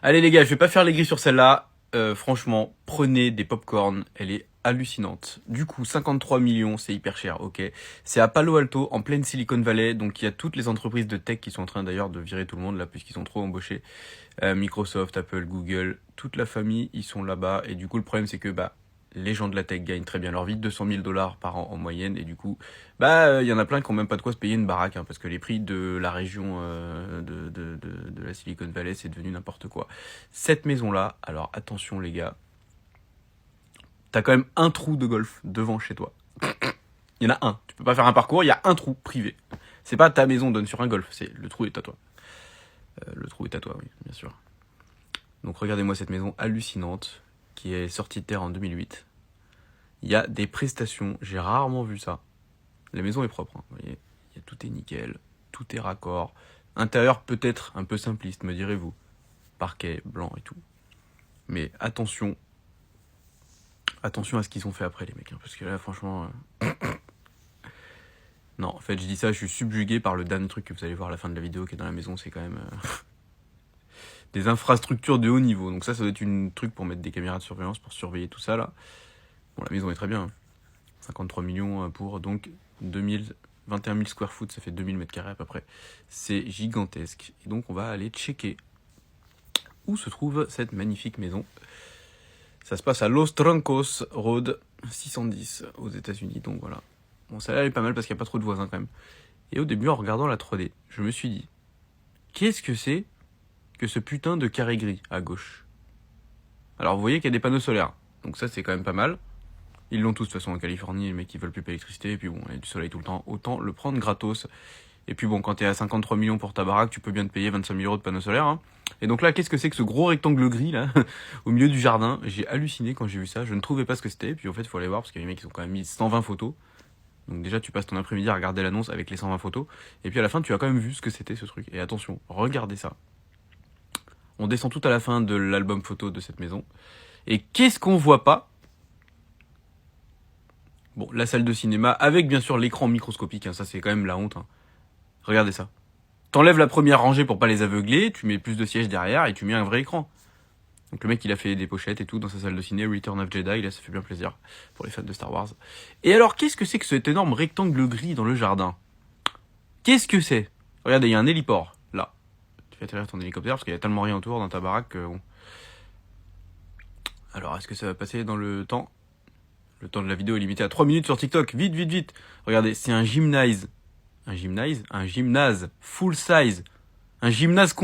Allez les gars, je vais pas faire les grilles sur celle-là. Franchement, prenez des pop-corn, elle est hallucinante. Du coup, 53 millions, c'est hyper cher, ok. C'est à Palo Alto, en pleine Silicon Valley, donc il y a toutes les entreprises de tech qui sont en train d'ailleurs de virer tout le monde là, puisqu'ils sont trop embauchés. Microsoft, Apple, Google, toute la famille, ils sont là-bas. Et du coup, le problème, c'est que les gens de la tech gagnent très bien leur vie, 200 000 $ par an en moyenne. Et du coup, y en a plein qui ont même pas de quoi se payer une baraque, hein, parce que les prix de la région de la Silicon Valley, c'est devenu n'importe quoi. Cette maison-là, alors attention les gars, t'as quand même un trou de golf devant chez toi. Il y en a un. Tu peux pas faire un parcours, il y a un trou privé. C'est pas ta maison donne sur un golf, c'est le trou est à toi. Le trou est à toi, oui, bien sûr. Donc regardez-moi cette maison hallucinante qui est sortie de terre en 2008. Il y a des prestations, j'ai rarement vu ça. La maison est propre, hein, vous voyez. Tout est nickel, tout est raccord. Intérieur peut-être un peu simpliste, me direz-vous. Parquet blanc et tout. Mais attention à ce qu'ils ont fait après les mecs, hein, parce que là franchement... Non, en fait je dis ça, je suis subjugué par le dernier truc que vous allez voir à la fin de la vidéo qui est dans la maison, c'est quand même... des infrastructures de haut niveau. Donc ça doit être une truc pour mettre des caméras de surveillance, pour surveiller tout ça là. Bon, la maison est très bien, hein. 53 millions pour donc 21 000 square foot, ça fait 2000 mètres carrés à peu près. C'est gigantesque. Et donc on va aller checker où se trouve cette magnifique maison. Ça se passe à Los Troncos Road 610 aux États-Unis, donc voilà. Bon, celle-là elle est pas mal parce qu'il n'y a pas trop de voisins quand même. Et au début, en regardant la 3D, je me suis dit, qu'est-ce que c'est que ce putain de carré gris à gauche? Alors vous voyez qu'il y a des panneaux solaires, donc ça c'est quand même pas mal. Ils l'ont tous de toute façon en Californie, les mecs qui veulent plus d'électricité, et puis bon, il y a du soleil tout le temps, autant le prendre gratos. Et puis bon, quand t'es à 53 millions pour ta baraque, tu peux bien te payer 25 000 € de panneaux solaires, hein. Et donc là, qu'est-ce que c'est que ce gros rectangle gris là, au milieu du jardin? J'ai halluciné quand j'ai vu ça, je ne trouvais pas ce que c'était, et puis en fait il faut aller voir, parce que les mecs ils ont quand même mis 120 photos. Donc déjà tu passes ton après-midi à regarder l'annonce avec les 120 photos, et puis à la fin tu as quand même vu ce que c'était ce truc. Et attention, regardez ça. On descend tout à la fin de l'album photo de cette maison. Et qu'est-ce qu'on voit pas? Bon, la salle de cinéma, avec bien sûr l'écran microscopique, hein, ça c'est quand même la honte, hein. Regardez ça. T'enlèves la première rangée pour pas les aveugler, tu mets plus de sièges derrière et tu mets un vrai écran. Donc le mec il a fait des pochettes et tout dans sa salle de ciné, Return of Jedi, là ça fait bien plaisir pour les fans de Star Wars. Et alors qu'est-ce que c'est que cet énorme rectangle gris dans le jardin? Qu'est-ce que c'est? Regardez, il y a un héliport, là. Tu fais atterrir ton hélicoptère parce qu'il y a tellement rien autour dans ta baraque que bon. Alors est-ce que ça va passer dans le temps? Le temps de la vidéo est limité à 3 minutes sur TikTok. Vite, vite, vite. Regardez, c'est un gymnase. Un gymnase full size. Un gymnase